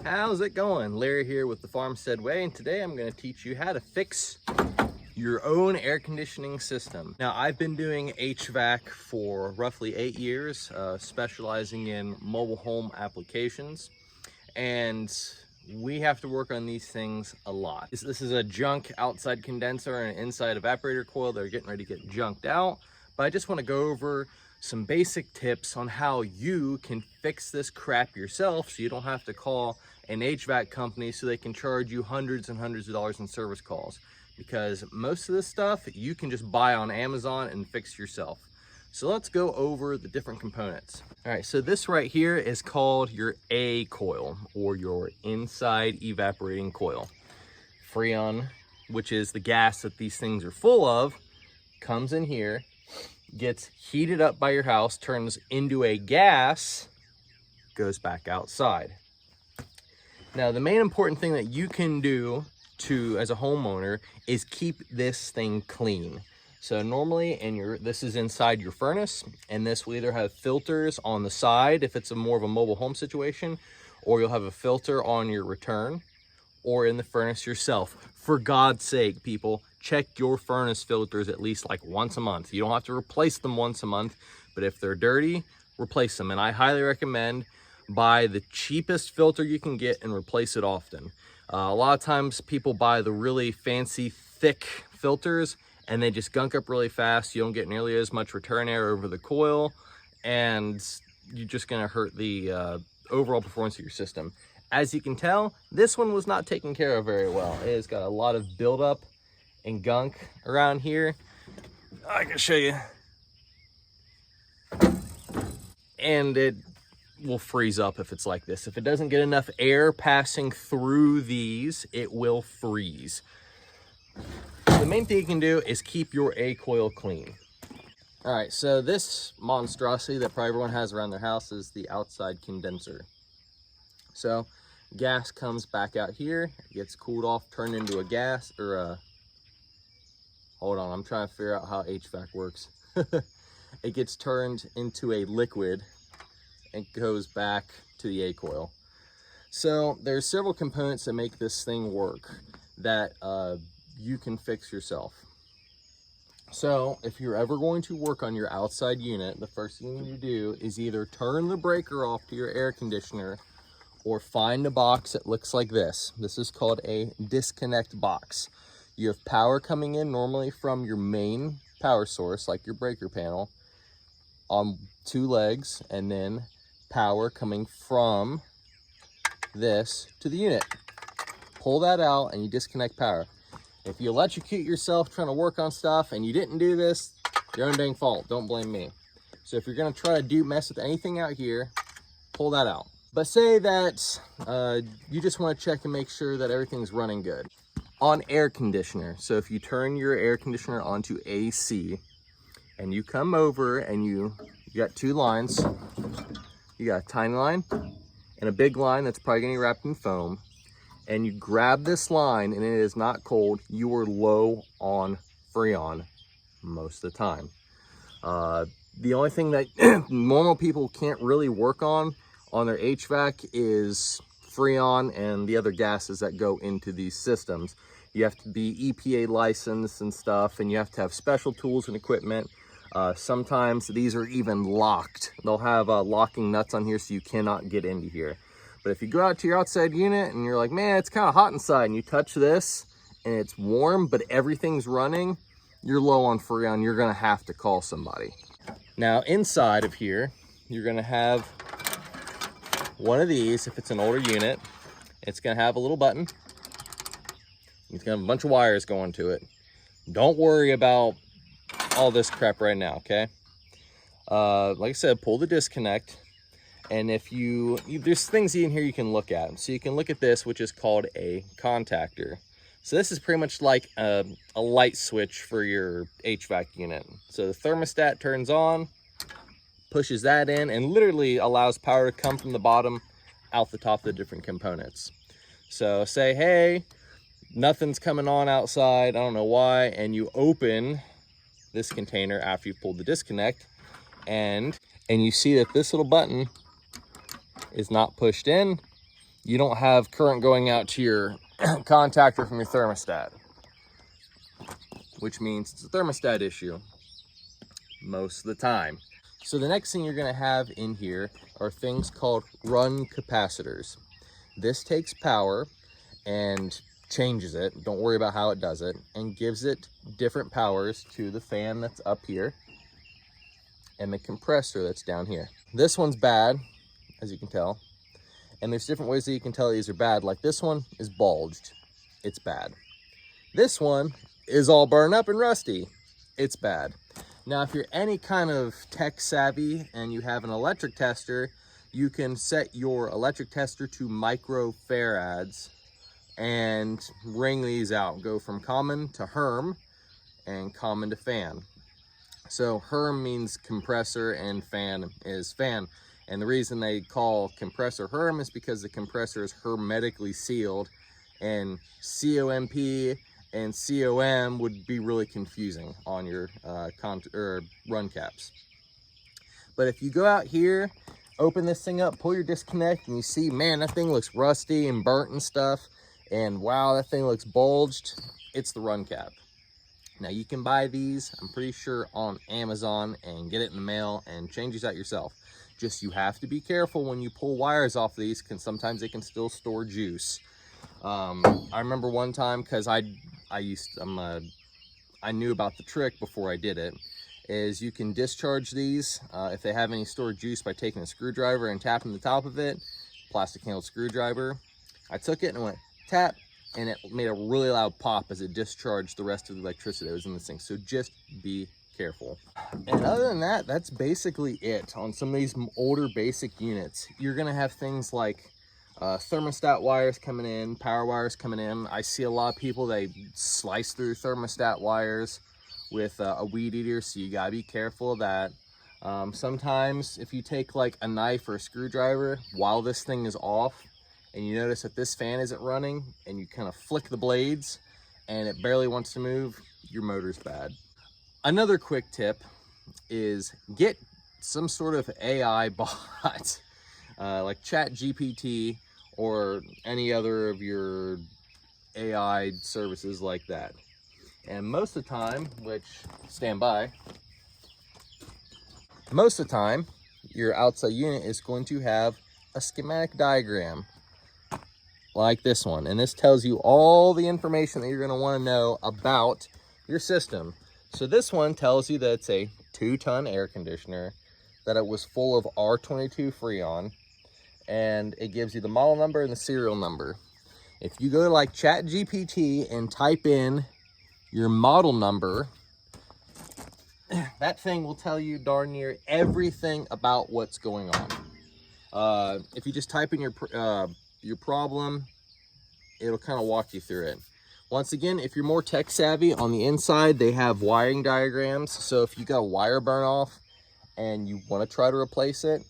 How's it going? Larry here with the Farmstead Way, and today I'm going to teach you how to fix your own air conditioning system. Now, I've been doing HVAC for roughly 8 years, specializing in mobile home applications, and we have to work on these things a lot. This is a junk outside condenser and an inside evaporator coil. They're getting ready to get junked out, but I just want to go over some basic tips on how you can fix this crap yourself so you don't have to call an HVAC company so they can charge you hundreds and hundreds of dollars in service calls, because most of this stuff you can just buy on Amazon and fix yourself. So let's go over the different components. All right, so this right here is called your A coil, or your inside evaporating coil. Freon, which is the gas that these things are full of, comes in here, gets heated up by your house, turns into a gas, goes back outside. Now, the main important thing that you can do as a homeowner is keep this thing clean. So normally this is inside your furnace, and this will either have filters on the side if it's more of a mobile home situation, or you'll have a filter on your return, or in the furnace yourself. For God's sake, people, check your furnace filters at least like once a month. You don't have to replace them once a month, but if they're dirty, replace them. And I highly recommend buy the cheapest filter you can get and replace it often. A lot of times people buy the really fancy thick filters and they just gunk up really fast. You don't get nearly as much return air over the coil, and you're just gonna hurt the overall performance of your system. As you can tell, this one was not taken care of very well. It has got a lot of buildup and gunk around here. I can show you. And it will freeze up if it's like this. If it doesn't get enough air passing through these, it will freeze. The main thing you can do is keep your A coil clean. All right, so this monstrosity that probably everyone has around their house is the outside condenser. So gas comes back out here, it gets cooled off, turned into a gas, or a, hold on, I'm trying to figure out how HVAC works. It gets turned into a liquid and goes back to the A coil. So there's several components that make this thing work that you can fix yourself. So if you're ever going to work on your outside unit, the first thing you need to do is either turn the breaker off to your air conditioner, or find a box that looks like this. This is called a disconnect box. You have power coming in normally from your main power source, like your breaker panel, on 2 legs, and then power coming from this to the unit. Pull that out and you disconnect power. If you electrocute yourself trying to work on stuff and you didn't do this, your own dang fault. Don't blame me. So if you're gonna try to mess with anything out here, pull that out. But say that you just want to check and make sure that everything's running good. On air conditioner, so if you turn your air conditioner onto AC and you come over and you got 2 lines, you got a tiny line and a big line that's probably gonna be wrapped in foam, and you grab this line and it is not cold, you are low on Freon most of the time. The only thing that normal people can't really work on their HVAC is Freon and the other gases that go into these systems. You have to be EPA licensed and stuff, and you have to have special tools and equipment. Sometimes these are even locked. They'll have locking nuts on here so you cannot get into here. But if you go out to your outside unit and you're like, man, it's kind of hot inside, and you touch this and it's warm, but everything's running, you're low on Freon. You're gonna have to call somebody. Now inside of here, you're gonna have one of these. If it's an older unit, it's gonna have a little button. It's gonna have a bunch of wires going to it. Don't worry about all this crap right now, okay? Like I said, pull the disconnect, and if there's things in here you can look at. So you can look at this, which is called a contactor. So this is pretty much like a light switch for your HVAC unit. So the thermostat turns on, pushes that in, and literally allows power to come from the bottom out the top of the different components. So say, hey, nothing's coming on outside, I don't know why, and you open this container after you pulled the disconnect, and you see that this little button is not pushed in, you don't have current going out to your contactor from your thermostat, which means it's a thermostat issue most of the time. So the next thing you're going to have in here are things called run capacitors. This takes power and changes it, don't worry about how it does it, and gives it different powers to the fan that's up here and the compressor that's down here. This one's bad, as you can tell, and there's different ways that you can tell these are bad. Like this one is bulged, it's bad. This one is all burned up and rusty, it's bad. Now, if you're any kind of tech savvy and you have an electric tester, you can set your electric tester to microfarads and ring these out. Go from common to Herm and common to fan. So Herm means compressor and fan is fan. And the reason they call compressor Herm is because the compressor is hermetically sealed, and COMP and COM would be really confusing on your run caps. But if you go out here, open this thing up, pull your disconnect, and you see, man, that thing looks rusty and burnt and stuff, and wow, that thing looks bulged, it's the run cap. Now you can buy these, I'm pretty sure, on Amazon and get it in the mail and change these out yourself. Just you have to be careful when you pull wires off these, because sometimes they can still store juice. I remember one time, because I knew about the trick before I did it, is you can discharge these if they have any stored juice by taking a screwdriver and tapping the top of it, plastic handled screwdriver. I took it and went tap, and it made a really loud pop as it discharged the rest of the electricity that was in this thing. So just be careful. And other than that, that's basically it on some of these older basic units. You're gonna have things like thermostat wires coming in, power wires coming in. I see a lot of people, they slice through thermostat wires with a weed eater, so you gotta be careful of that. Sometimes if you take like a knife or a screwdriver while this thing is off, and you notice that this fan isn't running, and you kind of flick the blades and it barely wants to move, your motor's bad. Another quick tip is get some sort of AI bot, like ChatGPT or any other of your AI services like that. And most of the time, which, stand by, most of the time, your outside unit is going to have a schematic diagram like this one. And this tells you all the information that you're gonna wanna know about your system. So this one tells you that it's a 2-ton air conditioner, that it was full of R22 Freon, and it gives you the model number and the serial number. If you go to like ChatGPT and type in your model number, that thing will tell you darn near everything about what's going on. If you just type in your problem, it'll kind of walk you through it. Once again, if you're more tech savvy, on the inside they have wiring diagrams. So if you got a wire burn off and you want to try to replace it,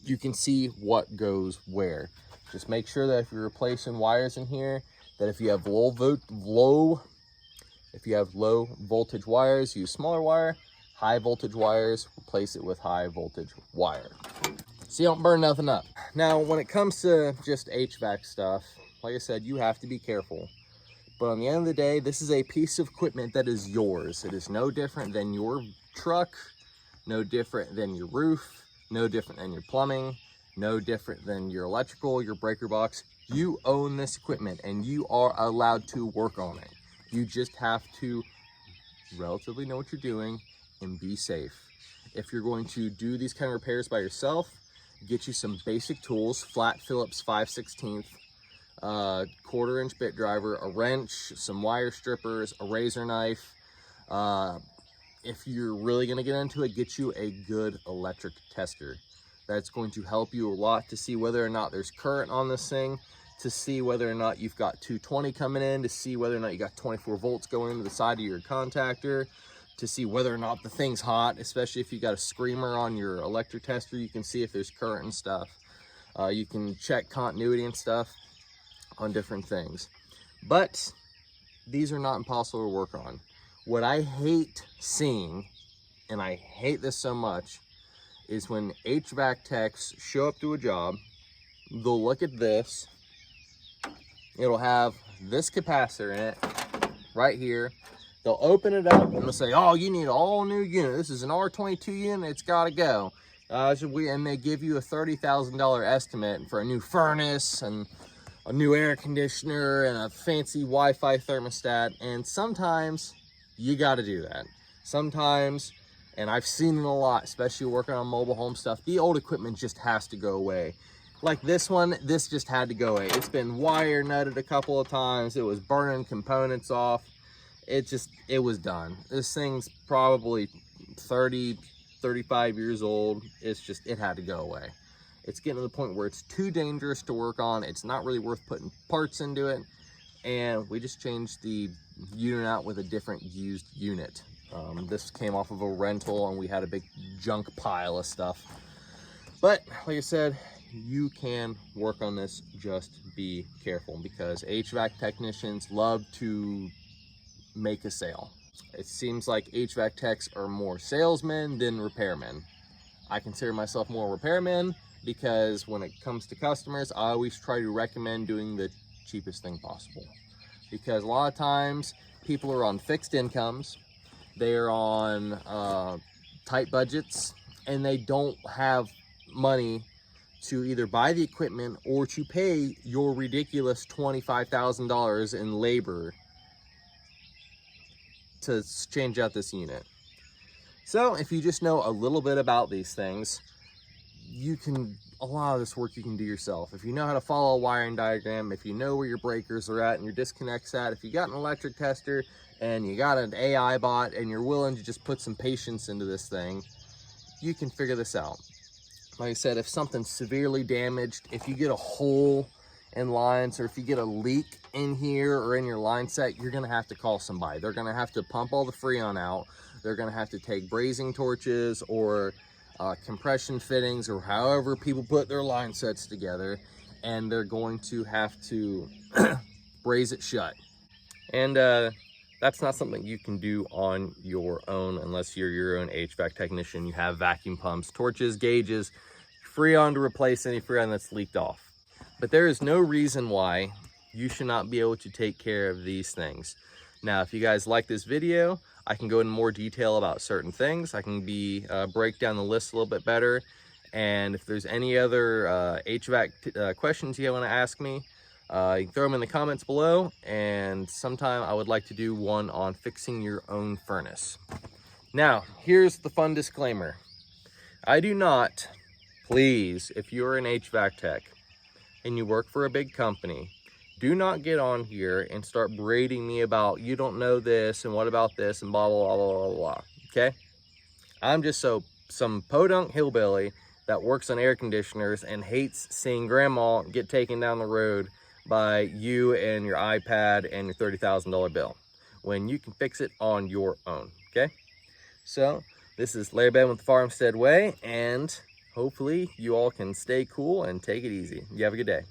you can see what goes where. Just make sure that if you're replacing wires in here, that if you have low voltage wires, use smaller wire. High voltage wires, replace it with high voltage wire, so you don't burn nothing up. Now, when it comes to just HVAC stuff, like I said, you have to be careful. But on the end of the day, this is a piece of equipment that is yours. It is no different than your truck, no different than your roof, no different than your plumbing, no different than your electrical, your breaker box. You own this equipment and you are allowed to work on it. You just have to relatively know what you're doing and be safe. If you're going to do these kind of repairs by yourself, get you some basic tools: flat Phillips 5/16, 1/4 inch bit driver, a wrench, some wire strippers, a razor knife. If you're really going to get into it, get you a good electric tester. That's going to help you a lot to see whether or not there's current on this thing, to see whether or not you've got 220 coming in, to see whether or not you got 24 volts going into the side of your contactor, to see whether or not the thing's hot. Especially if you got a screamer on your electric tester, you can see if there's current and stuff. You can check continuity and stuff on different things. But these are not impossible to work on. What I hate seeing, and I hate this so much, is when HVAC techs show up to a job, they'll look at this. It'll have this capacitor in it right here. They'll open it up and they'll say, oh, you need an all new unit. This is an R22 unit, it's gotta go. And they give you a $30,000 estimate for a new furnace and a new air conditioner and a fancy Wi-Fi thermostat. And sometimes you gotta do that. Sometimes, and I've seen it a lot, especially working on mobile home stuff, the old equipment just has to go away. Like this one, this just had to go away. It's been wire nutted a couple of times. It was burning components off. It was done. This thing's probably 30, 35 years old. It had to go away. It's getting to the point where it's too dangerous to work on. It's not really worth putting parts into it. And we just changed the unit out with a different used unit. This came off of a rental and we had a big junk pile of stuff. But like I said, you can work on this, just be careful, because HVAC technicians love to make a sale. It seems like HVAC techs are more salesmen than repairmen. I consider myself more repairman because when it comes to customers, I always try to recommend doing the cheapest thing possible. Because a lot of times people are on fixed incomes, they're on tight budgets, and they don't have money to either buy the equipment or to pay your ridiculous $25,000 in labor to change out this unit. So if you just know a little bit about these things, a lot of this work you can do yourself. If you know how to follow a wiring diagram, if you know where your breakers are at and your disconnects at, if you got an electric tester and you got an AI bot and you're willing to just put some patience into this thing, you can figure this out. Like I said, if something's severely damaged, if you get a hole in lines, or if you get a leak in here or in your line set, you're gonna have to call somebody. They're gonna have to pump all the Freon out. They're gonna have to take brazing torches or compression fittings, or however people put their line sets together, and they're going to have to braze it shut. And that's not something you can do on your own unless you're your own HVAC technician. You have vacuum pumps, torches, gauges, Freon to replace any Freon that's leaked off. But there is no reason why you should not be able to take care of these things. Now, if you guys like this video, I can go into more detail about certain things. I can break down the list a little bit better. And if there's any other HVAC questions you want to ask me, you can throw them in the comments below, and sometime I would like to do one on fixing your own furnace. Now, here's the fun disclaimer. I do not, please, if you're an HVAC tech and you work for a big company, do not get on here and start berating me about you don't know this and what about this and blah, blah, blah, blah, blah, blah, okay? I'm just some podunk hillbilly that works on air conditioners and hates seeing grandma get taken down the road by you and your iPad and your $30,000 bill when you can fix it on your own, okay? So this is Larry Ben with the Farmstead Way, and hopefully you all can stay cool and take it easy. You have a good day.